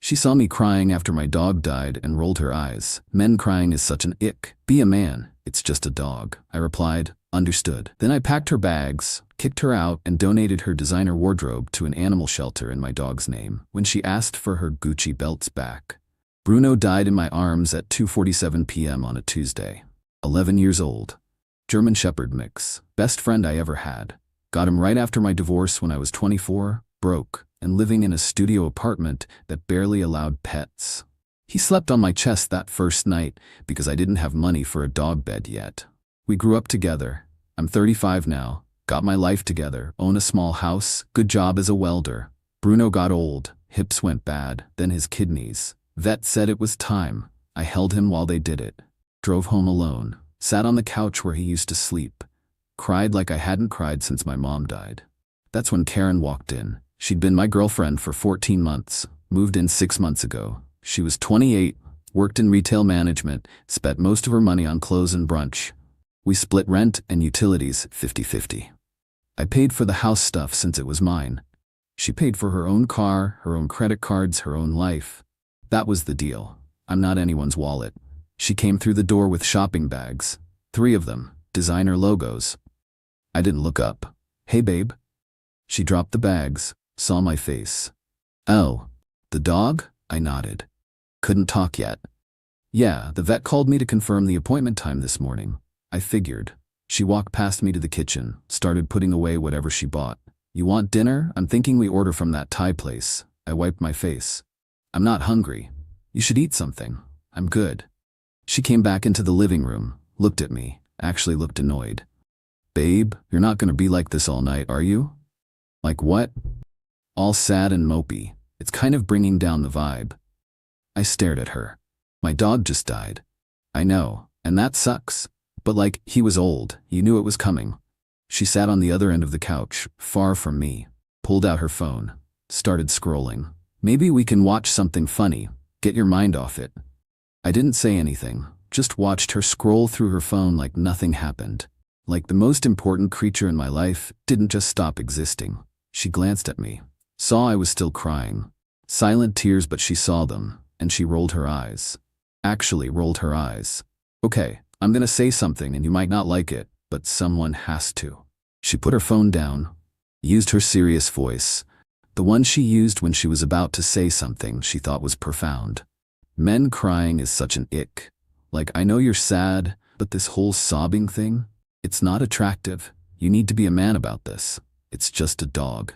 She saw me crying after my dog died and rolled her eyes. Men crying is such an ick. Be a man. It's just a dog. I replied, understood. Then I packed her bags, kicked her out, and donated her designer wardrobe to an animal shelter in my dog's name. When she asked for her Gucci belts back, Bruno died in my arms at 2:47 p.m. on a Tuesday. 11 years old. German Shepherd mix. Best friend I ever had. Got him right after my divorce when I was 24, broke, and living in a studio apartment that barely allowed pets. He slept on my chest that first night because I didn't have money for a dog bed yet. We grew up together. I'm 35 now, got my life together, own a small house, good job as a welder. Bruno got old, hips went bad, then his kidneys. Vet said it was time. I held him while they did it. Drove home alone, sat on the couch where he used to sleep. Cried like I hadn't cried since my mom died. That's when Karen walked in. She'd been my girlfriend for 14 months, moved in 6 months ago. She was 28, worked in retail management, spent most of her money on clothes and brunch. We split rent and utilities 50-50. I paid for the house stuff since it was mine. She paid for her own car, her own credit cards, her own life. That was the deal. I'm not anyone's wallet. She came through the door with shopping bags. 3 of them, designer logos. I didn't look up. Hey babe. She dropped the bags, saw my face. Oh, the dog? I nodded. Couldn't talk yet. Yeah, the vet called me to confirm the appointment time this morning. I figured. She walked past me to the kitchen, started putting away whatever she bought. You want dinner? I'm thinking we order from that Thai place. I wiped my face. I'm not hungry. You should eat something. I'm good. She came back into the living room, looked at me, actually looked annoyed. Babe, you're not gonna be like this all night, are you? Like what? All sad and mopey. It's kind of bringing down the vibe. I stared at her. My dog just died. I know, and that sucks. But like, he was old, you knew it was coming. She sat on the other end of the couch, far from me, pulled out her phone, started scrolling. Maybe we can watch something funny, get your mind off it. I didn't say anything, just watched her scroll through her phone like nothing happened. Like the most important creature in my life didn't just stop existing. She glanced at me, saw I was still crying. Silent tears, but she saw them, and she rolled her eyes. Actually rolled her eyes. Okay, I'm gonna say something and you might not like it, but someone has to. She put her phone down, used her serious voice, the one she used when she was about to say something she thought was profound. Men crying is such an ick. Like, I know you're sad, but this whole sobbing thing, it's not attractive. You need to be a man about this. It's just a dog.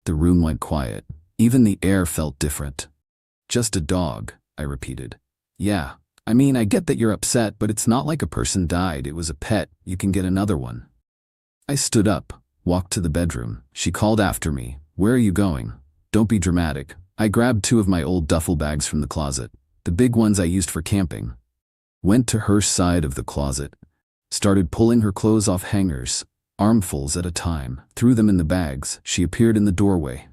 The room went quiet. Even the air felt different. Just a dog, I repeated. Yeah, I mean, I get that you're upset, but it's not like a person died. It was a pet. You can get another one. I stood up, walked to the bedroom. She called after me. Where are you going? Don't be dramatic. I grabbed 2 of my old duffel bags from the closet, the big ones I used for camping. Went to her side of the closet, started pulling her clothes off hangers, armfuls at a time, threw them in the bags. She appeared in the doorway.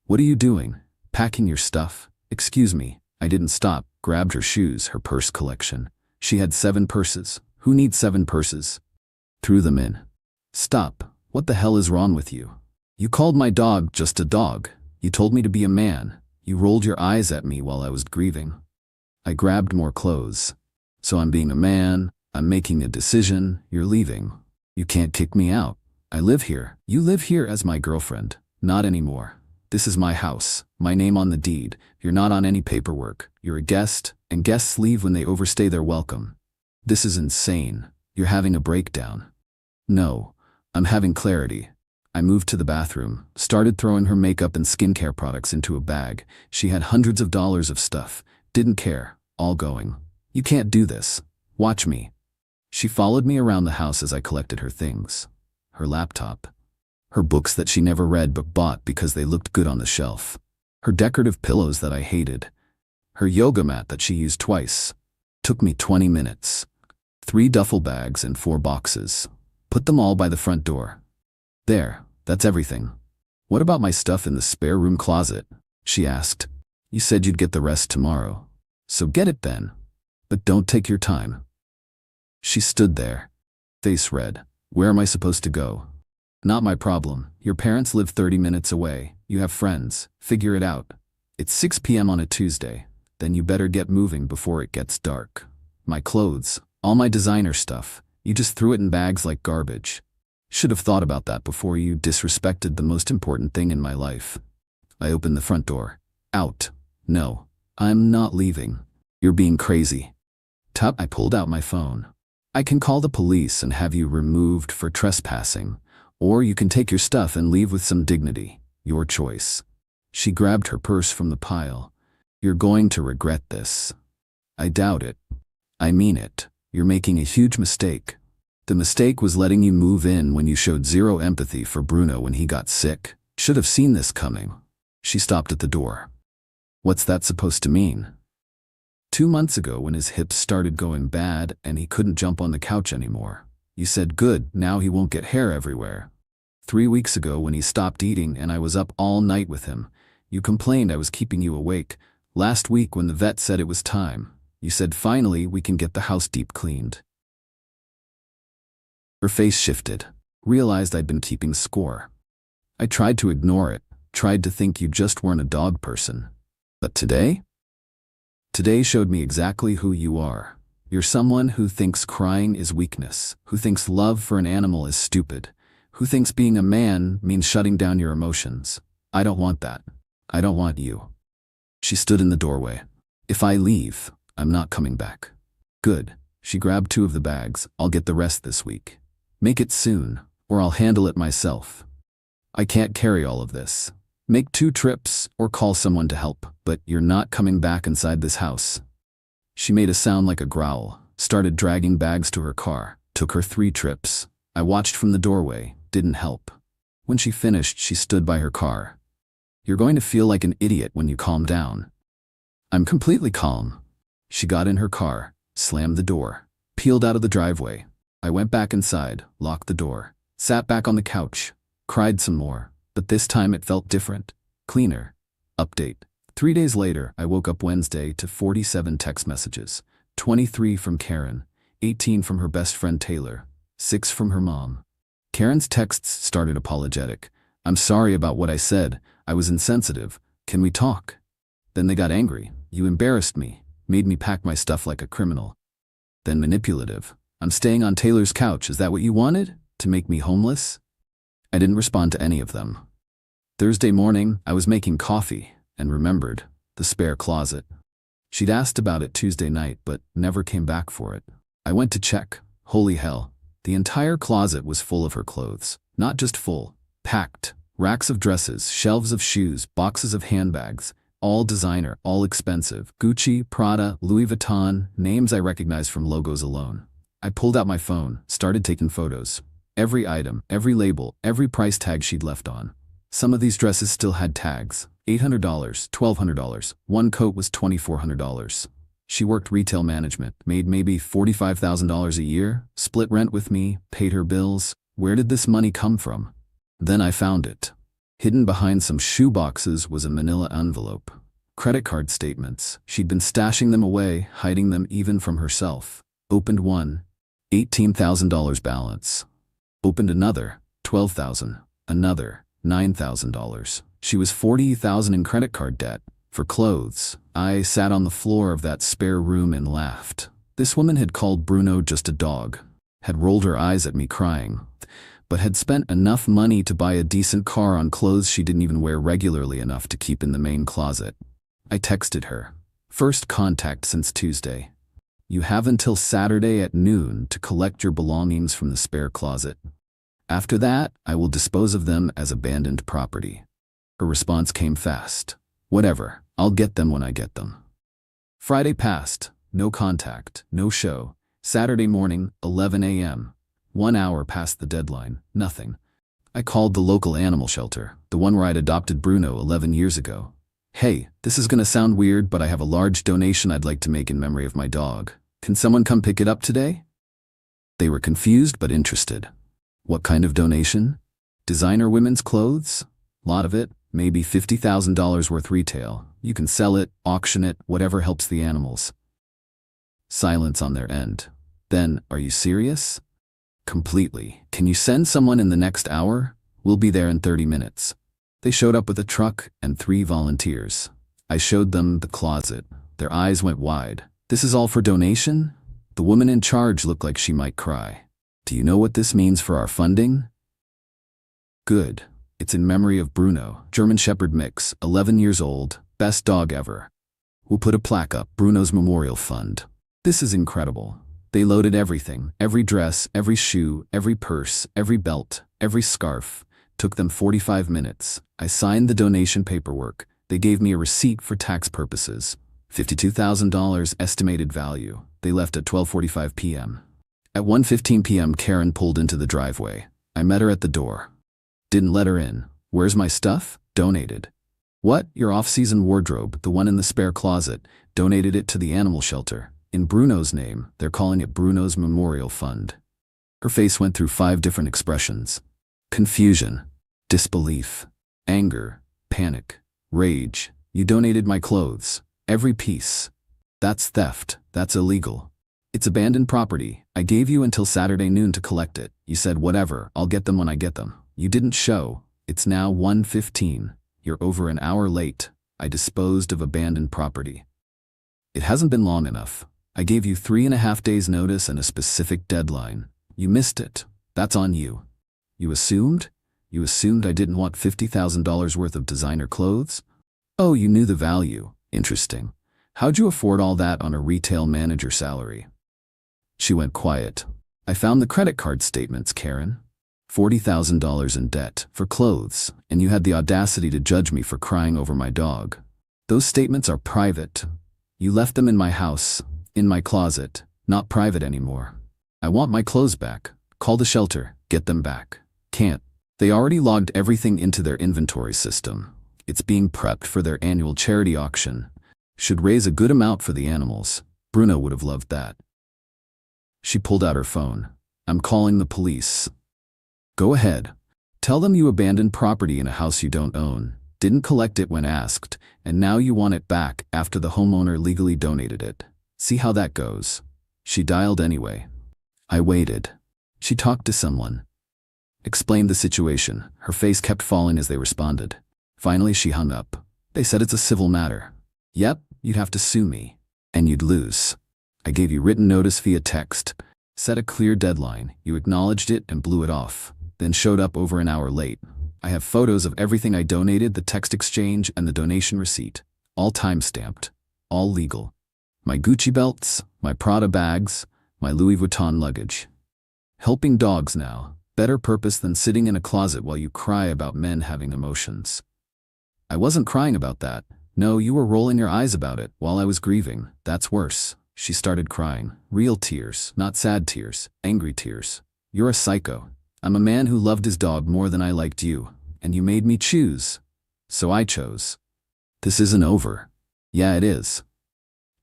What are you doing? Packing your stuff? Excuse me. I didn't stop, grabbed her shoes, her purse collection. She had 7 purses. Who needs 7 purses? Threw them in. Stop. What the hell is wrong with you? You called my dog just a dog. You told me to be a man. You rolled your eyes at me while I was grieving. I grabbed more clothes. So I'm being a man, I'm making a decision, you're leaving. You can't kick me out. I live here. You live here as my girlfriend. Not anymore. This is my house, my name on the deed. You're not on any paperwork. You're a guest, and guests leave when they overstay their welcome. This is insane. You're having a breakdown. No, I'm having clarity. I moved to the bathroom, started throwing her makeup and skincare products into a bag. She had hundreds of dollars of stuff. Didn't care. All going. You can't do this. Watch me. She followed me around the house as I collected her things. Her laptop. Her books that she never read but bought because they looked good on the shelf. Her decorative pillows that I hated. Her yoga mat that she used twice. Took me 20 minutes. 3 duffel bags and 4 boxes. Put them all by the front door. There, that's everything. What about my stuff in the spare room closet? She asked. You said you'd get the rest tomorrow. So get it then. But don't take your time. She stood there, face red. Where am I supposed to go? Not my problem. Your parents live 30 minutes away. You have friends. Figure it out. It's 6 p.m. on a Tuesday. Then you better get moving before it gets dark. My clothes, all my designer stuff, you just threw it in bags like garbage. Should have thought about that before you disrespected the most important thing in my life. I opened the front door. Out. No, I'm not leaving. You're being crazy. Tup, I pulled out my phone. I can call the police and have you removed for trespassing, or you can take your stuff and leave with some dignity. Your choice. She grabbed her purse from the pile. You're going to regret this. I doubt it. I mean it. You're making a huge mistake. The mistake was letting you move in when you showed zero empathy for Bruno when he got sick. Should have seen this coming. She stopped at the door. What's that supposed to mean? 2 months ago when his hips started going bad and he couldn't jump on the couch anymore. You said good, now he won't get hair everywhere. 3 weeks ago when he stopped eating and I was up all night with him. You complained I was keeping you awake. Last week when the vet said it was time. You said finally we can get the house deep cleaned. Her face shifted. Realized I'd been keeping score. I tried to ignore it. Tried to think you just weren't a dog person. But today? Today showed me exactly who you are. You're someone who thinks crying is weakness, who thinks love for an animal is stupid, who thinks being a man means shutting down your emotions. I don't want that. I don't want you. She stood in the doorway. If I leave, I'm not coming back. Good. She grabbed 2 of the bags. I'll get the rest this week. Make it soon, or I'll handle it myself. I can't carry all of this. Make 2 trips or call someone to help, but you're not coming back inside this house. She made a sound like a growl, started dragging bags to her car, took her 3 trips. I watched from the doorway, didn't help. When she finished, she stood by her car. You're going to feel like an idiot when you calm down. I'm completely calm. She got in her car, slammed the door, peeled out of the driveway. I went back inside, locked the door, sat back on the couch, cried some more. But this time it felt different, cleaner. Update. 3 days later, I woke up Wednesday to 47 text messages, 23 from Karen, 18 from her best friend Taylor, 6 from her mom. Karen's texts started apologetic. I'm sorry about what I said. I was insensitive. Can we talk? Then they got angry. You embarrassed me, made me pack my stuff like a criminal. Then manipulative. I'm staying on Taylor's couch. Is that what you wanted? To make me homeless? I didn't respond to any of them. Thursday morning, I was making coffee and remembered the spare closet. She'd asked about it Tuesday night, but never came back for it. I went to check. Holy hell. The entire closet was full of her clothes. Not just full, packed. Racks of dresses, shelves of shoes, boxes of handbags. All designer, all expensive. Gucci, Prada, Louis Vuitton, names I recognized from logos alone. I pulled out my phone, started taking photos. Every item, every label, every price tag she'd left on. Some of these dresses still had tags. $800, $1,200. One coat was $2,400. She worked retail management, made maybe $45,000 a year, split rent with me, paid her bills. Where did this money come from? Then I found it. Hidden behind some shoe boxes was a manila envelope. Credit card statements. She'd been stashing them away, hiding them even from herself. Opened one, $18,000 balance. Opened another, $12,000. Another, $9,000. She was $40,000 in credit card debt. For clothes, I sat on the floor of that spare room and laughed. This woman had called Bruno just a dog, had rolled her eyes at me crying, but had spent enough money to buy a decent car on clothes she didn't even wear regularly enough to keep in the main closet. I texted her. First contact since Tuesday. You have until Saturday at noon to collect your belongings from the spare closet. After that, I will dispose of them as abandoned property. Her response came fast. Whatever, I'll get them when I get them. Friday passed. No contact, no show. Saturday morning, 11 a.m. 1 hour past the deadline, nothing. I called the local animal shelter, the one where I'd adopted Bruno 11 years ago. Hey, this is gonna sound weird, but I have a large donation I'd like to make in memory of my dog. Can someone come pick it up today? They were confused but interested. What kind of donation? Designer women's clothes? Lot of it, maybe $50,000 worth retail. You can sell it, auction it, whatever helps the animals. Silence on their end. Then, are you serious? Completely. Can you send someone in the next hour? We'll be there in 30 minutes. They showed up with a truck and 3 volunteers. I showed them the closet. Their eyes went wide. This is all for donation? The woman in charge looked like she might cry. Do you know what this means for our funding? Good. It's in memory of Bruno, German Shepherd mix, 11 years old, best dog ever. We'll put a plaque up, Bruno's Memorial Fund. This is incredible. They loaded everything, every dress, every shoe, every purse, every belt, every scarf. Took them 45 minutes. I signed the donation paperwork. They gave me a receipt for tax purposes. $52,000 estimated value. They left at 12:45 p.m. At 1:15 p.m. Karen pulled into the driveway. I met her at the door. Didn't let her in. Where's my stuff? Donated. What? Your off-season wardrobe, the one in the spare closet. Donated it to the animal shelter. In Bruno's name, they're calling it Bruno's Memorial Fund. Her face went through 5 different expressions. Confusion, disbelief, anger, panic, rage. You donated my clothes. Every piece. That's theft. That's illegal. It's abandoned property. I gave you until Saturday noon to collect it. You said whatever, I'll get them when I get them. You didn't show. It's now 1:15. You're over an hour late. I disposed of abandoned property. It hasn't been long enough. I gave you 3.5 days notice and a specific deadline. You missed it. That's on you. You assumed? You assumed I didn't want $50,000 worth of designer clothes? Oh, you knew the value. Interesting. How'd you afford all that on a retail manager salary? She went quiet. I found the credit card statements, Karen. $40,000 in debt for clothes, and you had the audacity to judge me for crying over my dog. Those statements are private. You left them in my house, in my closet, not private anymore. I want my clothes back. Call the shelter, get them back. Can't. They already logged everything into their inventory system. It's being prepped for their annual charity auction. Should raise a good amount for the animals. Bruno would have loved that. She pulled out her phone. I'm calling the police. Go ahead. Tell them you abandoned property in a house you don't own, didn't collect it when asked, and now you want it back after the homeowner legally donated it. See how that goes. She dialed anyway. I waited. She talked to someone. Explained the situation. Her face kept falling as they responded. Finally, she hung up. They said it's a civil matter. Yep, you'd have to sue me. And you'd lose. I gave you written notice via text. Set a clear deadline. You acknowledged it and blew it off. Then showed up over an hour late. I have photos of everything I donated, the text exchange and the donation receipt. All time-stamped. All legal. My Gucci belts, my Prada bags, my Louis Vuitton luggage. Helping dogs now. Better purpose than sitting in a closet while you cry about men having emotions. I wasn't crying about that. No, you were rolling your eyes about it while I was grieving. That's worse. She started crying. Real tears, not sad tears, angry tears. You're a psycho. I'm a man who loved his dog more than I liked you, and you made me choose. So I chose. This isn't over. Yeah, it is.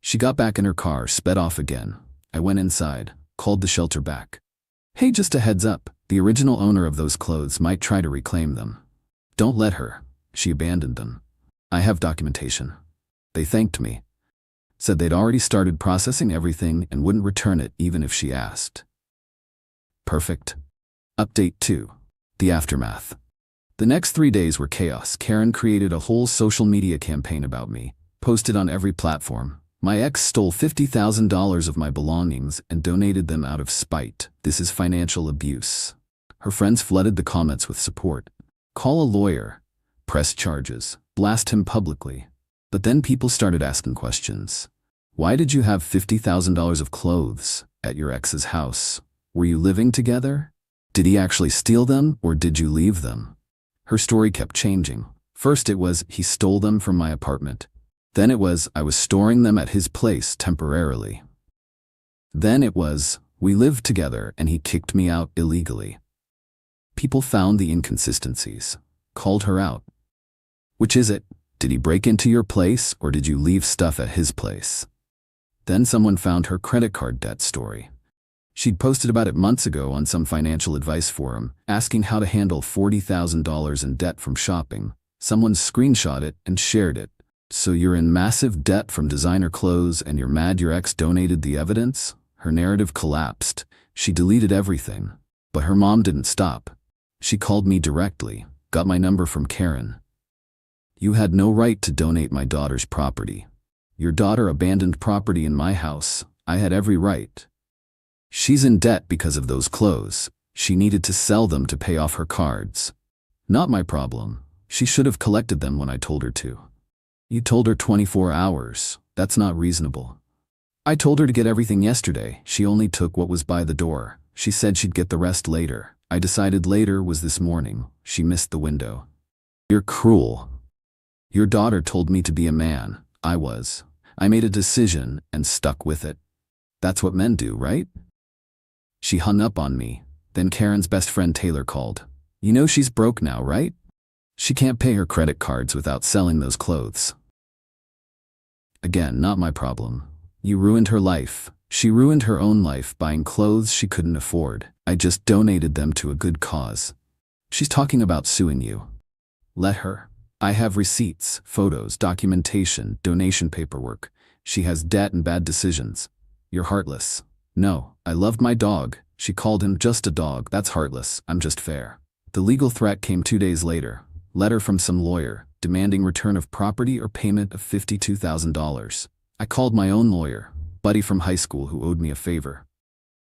She got back in her car, sped off again. I went inside, called the shelter back. Hey, just a heads up, the original owner of those clothes might try to reclaim them. Don't let her. She abandoned them. I have documentation. They thanked me. Said they'd already started processing everything and wouldn't return it even if she asked. Perfect. Update 2. The aftermath. The next 3 days were chaos. Karen created a whole social media campaign about me, posted on every platform. My ex stole $50,000 of my belongings and donated them out of spite. This is financial abuse. Her friends flooded the comments with support. Call a lawyer. Press charges. Blast him publicly. But then people started asking questions. Why did you have $50,000 of clothes at your ex's house? Were you living together? Did he actually steal them or did you leave them? Her story kept changing. First it was, he stole them from my apartment. Then it was, I was storing them at his place temporarily. Then it was, we lived together and he kicked me out illegally. People found the inconsistencies, called her out. Which is it? Did he break into your place or did you leave stuff at his place? Then someone found her credit card debt story. She'd posted about it months ago on some financial advice forum, asking how to handle $40,000 in debt from shopping. Someone screenshot it and shared it. So you're in massive debt from designer clothes and you're mad your ex donated the evidence? Her narrative collapsed. She deleted everything. But her mom didn't stop. She called me directly, got my number from Karen. You had no right to donate my daughter's property. Your daughter abandoned property in my house. I had every right. She's in debt because of those clothes. She needed to sell them to pay off her cards. Not my problem. She should have collected them when I told her to. You told her 24 hours. That's not reasonable. I told her to get everything yesterday. She only took what was by the door. She said she'd get the rest later. I decided later was this morning. She missed the window. You're cruel. Your daughter told me to be a man. I was. I made a decision and stuck with it. That's what men do, right? She hung up on me. Then Karen's best friend Taylor called. You know she's broke now, right? She can't pay her credit cards without selling those clothes. Again, not my problem. You ruined her life. She ruined her own life buying clothes she couldn't afford. I just donated them to a good cause. She's talking about suing you. Let her. I have receipts, photos, documentation, donation paperwork. She has debt and bad decisions. You're heartless. No, I loved my dog. She called him just a dog. That's heartless. I'm just fair. The legal threat came 2 days later. Letter from some lawyer, demanding return of property or payment of $52,000. I called my own lawyer, buddy from high school who owed me a favor.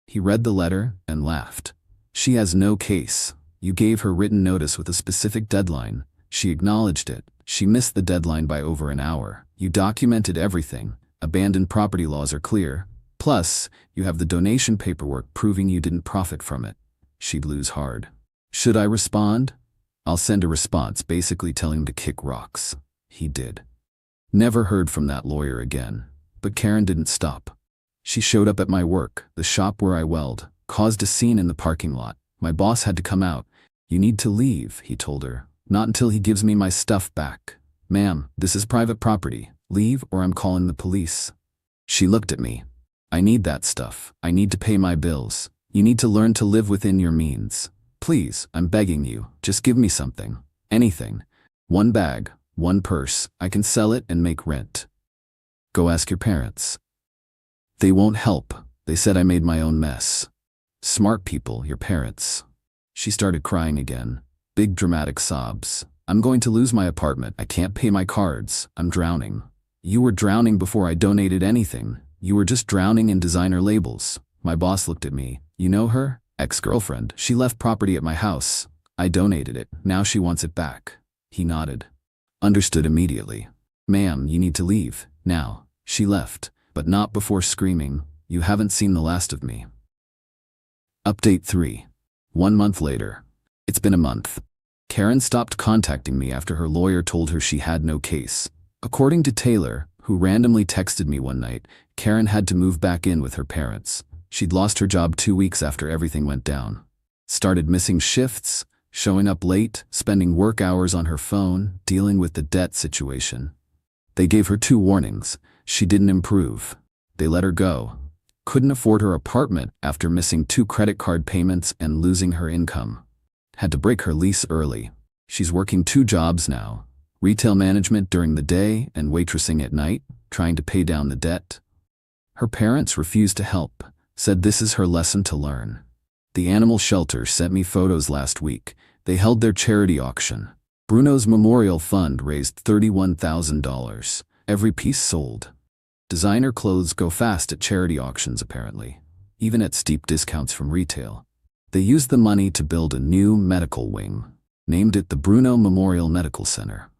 He read the letter and laughed. She has no case. You gave her written notice with a specific deadline. She acknowledged it. She missed the deadline by over an hour. You documented everything. Abandoned property laws are clear. Plus, you have the donation paperwork proving you didn't profit from it. She'd lose hard. Should I respond? I'll send a response basically telling him to kick rocks. He did. Never heard from that lawyer again. But Karen didn't stop. She showed up at my work, the shop where I weld, caused a scene in the parking lot. My boss had to come out. You need to leave, he told her. Not until he gives me my stuff back. Ma'am, this is private property. Leave or I'm calling the police. She looked at me. I need that stuff. I need to pay my bills. You need to learn to live within your means. Please, I'm begging you, just give me something. Anything. One bag, one purse. I can sell it and make rent. Go ask your parents. They won't help. They said I made my own mess. Smart people, your parents. She started crying again. Big dramatic sobs. I'm going to lose my apartment. I can't pay my cards. I'm drowning. You were drowning before I donated anything. You were just drowning in designer labels. My boss looked at me. You know her? Ex-girlfriend. She left property at my house. I donated it. Now she wants it back. He nodded. Understood immediately. Ma'am, you need to leave. Now. She left, but not before screaming, you haven't seen the last of me. Update 3. 1 month later. It's been a month. Karen stopped contacting me after her lawyer told her she had no case. According to Taylor, who randomly texted me one night, Karen had to move back in with her parents. She'd lost her job 2 weeks after everything went down. Started missing shifts, showing up late, spending work hours on her phone, dealing with the debt situation. They gave her 2 warnings. She didn't improve. They let her go. Couldn't afford her apartment after missing 2 credit card payments and losing her income. Had to break her lease early. She's working 2 jobs now. Retail management during the day and waitressing at night, trying to pay down the debt. Her parents refused to help, said this is her lesson to learn. The animal shelter sent me photos last week. They held their charity auction. Bruno's memorial fund raised $31,000. Every piece sold. Designer clothes go fast at charity auctions apparently, even at steep discounts from retail. They used the money to build a new medical wing. Named it the Bruno Memorial Medical Center.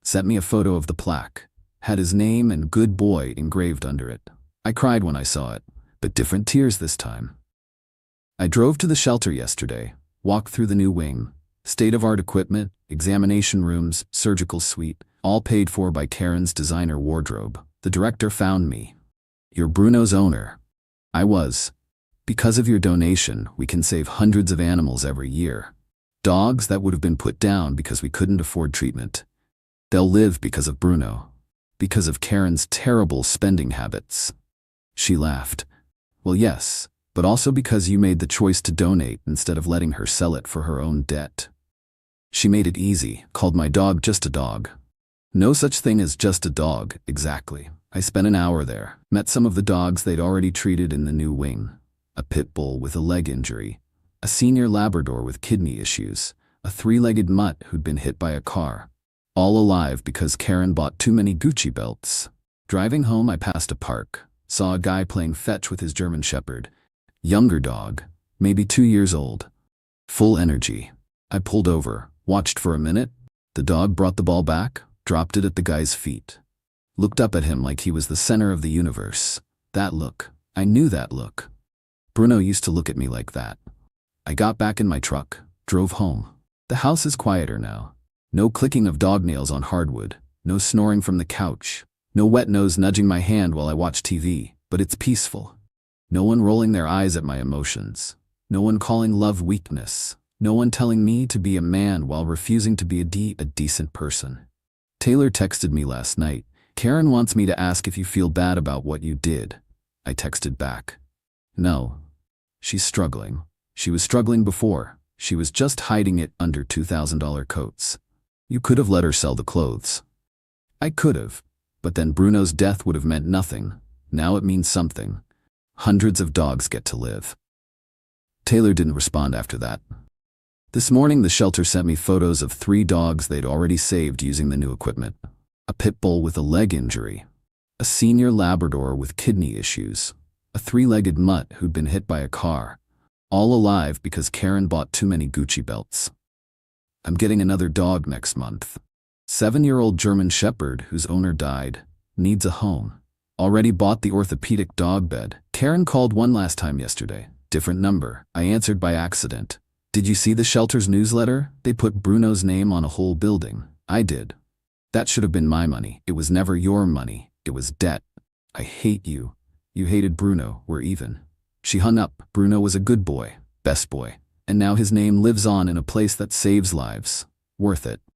Sent me a photo of the plaque. Had his name and "Good Boy" engraved under it. I cried when I saw it, but different tears this time. I drove to the shelter yesterday, walked through the new wing. State-of-art equipment, examination rooms, surgical suite, all paid for by Karen's designer wardrobe. The director found me. You're Bruno's owner. I was. Because of your donation, we can save hundreds of animals every year. Dogs that would have been put down because we couldn't afford treatment. They'll live because of Bruno. Because of Karen's terrible spending habits. She laughed. Well, yes, but also because you made the choice to donate instead of letting her sell it for her own debt. She made it easy, called my dog just a dog. No such thing as just a dog, exactly. I spent an hour there, met some of the dogs they'd already treated in the new wing. A pit bull with a leg injury, a senior Labrador with kidney issues, a 3-legged mutt who'd been hit by a car. All alive because Karen bought too many Gucci belts. Driving home, I passed a park, saw a guy playing fetch with his German Shepherd. Younger dog, maybe 2 years old. Full energy. I pulled over, watched for a minute. The dog brought the ball back, dropped it at the guy's feet. Looked up at him like he was the center of the universe. That look. I knew that look. Bruno used to look at me like that. I got back in my truck, drove home. The house is quieter now. No clicking of dog nails on hardwood, no snoring from the couch, no wet nose nudging my hand while I watch TV, but it's peaceful. No one rolling their eyes at my emotions. No one calling love weakness. No one telling me to be a man while refusing to be a decent person. Taylor texted me last night. Karen wants me to ask if you feel bad about what you did. I texted back. No. She's struggling. She was struggling before. She was just hiding it under $2,000 coats. You could have let her sell the clothes. I could have, but then Bruno's death would have meant nothing. Now it means something. Hundreds of dogs get to live. Taylor didn't respond after that. This morning, the shelter sent me photos of 3 dogs they'd already saved using the new equipment. A pit bull with a leg injury, a senior Labrador with kidney issues, a 3-legged mutt who'd been hit by a car, all alive because Karen bought too many Gucci belts. I'm getting another dog next month. 7-year-old German Shepherd whose owner died, needs a home. Already bought the orthopedic dog bed. Karen called one last time yesterday. Different number. I answered by accident. Did you see the shelter's newsletter? They put Bruno's name on a whole building. I did. That should have been my money. It was never your money. It was debt. I hate you. You hated Bruno. We're even. She hung up. Bruno was a good boy. Best boy. And now his name lives on in a place that saves lives. Worth it.